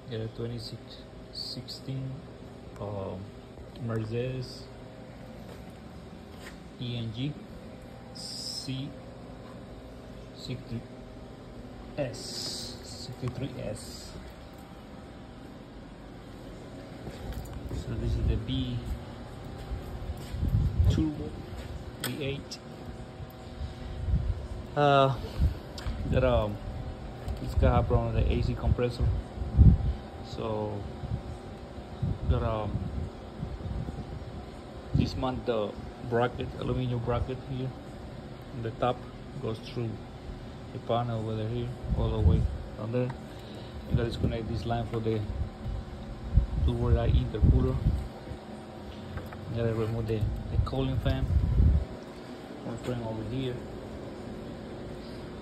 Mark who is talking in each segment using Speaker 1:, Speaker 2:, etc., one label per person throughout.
Speaker 1: Get a 2016 Mercedes ENG C63S. So this is the B turbo V8. It's got a problem with the AC compressor. So dismount the bracket, aluminum bracket here. The top goes through the panel over here, all the way down there. You gotta disconnect this line for the turbo intercooler. You gotta remove the cooling fan. One fan over here.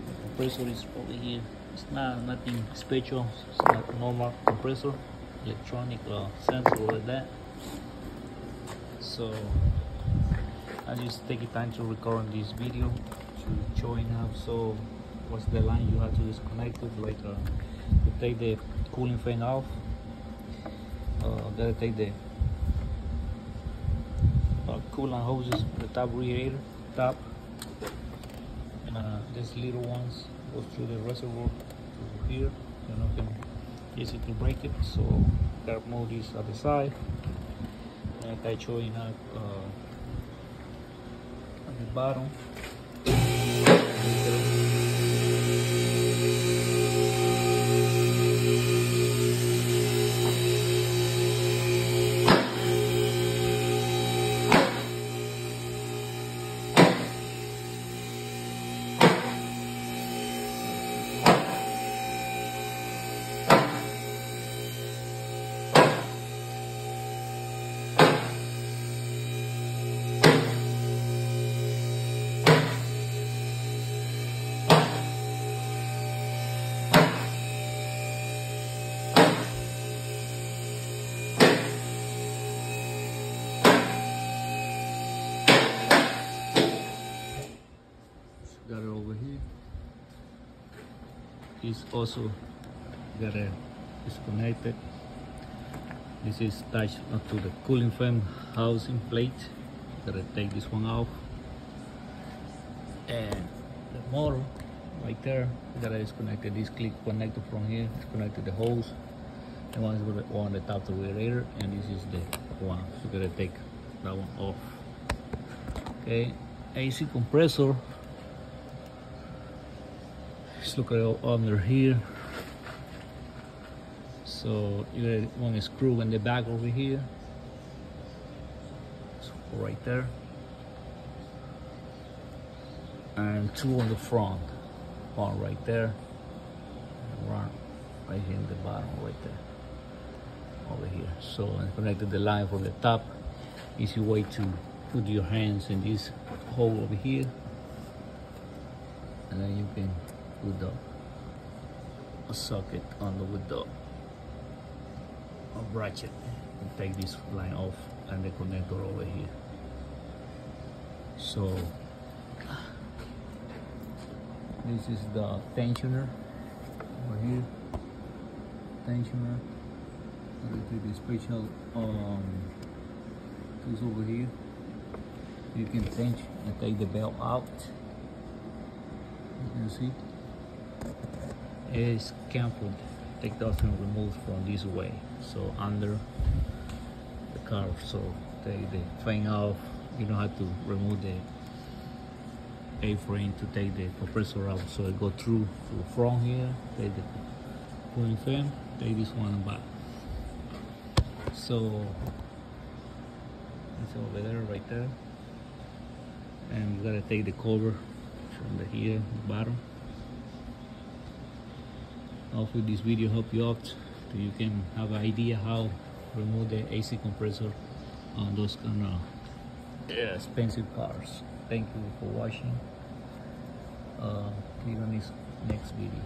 Speaker 1: The compressor is over here. It's nothing special. It's not a normal compressor, electronic sensor like that. So I just take time to record this video to showing how. So what's the line you have to disconnect it, like to take the cooling fan off. Gotta take the coolant hoses, the top radiator top, and these little ones goes through the reservoir to here. You know, can easy to break it. So gotta move this at the side. Like I showing how at the bottom. Got it over here. It's also got a disconnected. This is attached to the cooling fan housing plate. Gotta take this one off, and the motor right there. Gotta disconnect this clip connector from here. Disconnect the hose. The one is on the top of the radiator, and this is the one. So gotta take that one off. Okay, AC compressor. Just look at it under here. So you got one screw in the back over here. So right there. And two on the front. One right there. And one right here in the bottom right there. Over here. So I connected the line from the top. Easy way to put your hands in this hole over here. And then you can with a socket under with the ratchet and take this line off and the connector over here. So this is the tensioner over here. Tensioner. I take the special tools over here. You can tension and take the belt out. You can see. Is campered, take those and removed from this way, so under the car. So take the fan off. You don't have to remove the A-frame to take the compressor out. So it go through to the front here, take the cooling fan, take this one back. So it's over there, right there, and you gotta take the cover from the here, the bottom. Hopefully this video help you out so you can have an idea how to remove the AC compressor on those kind of expensive cars. Thank you for watching. Click on this next video.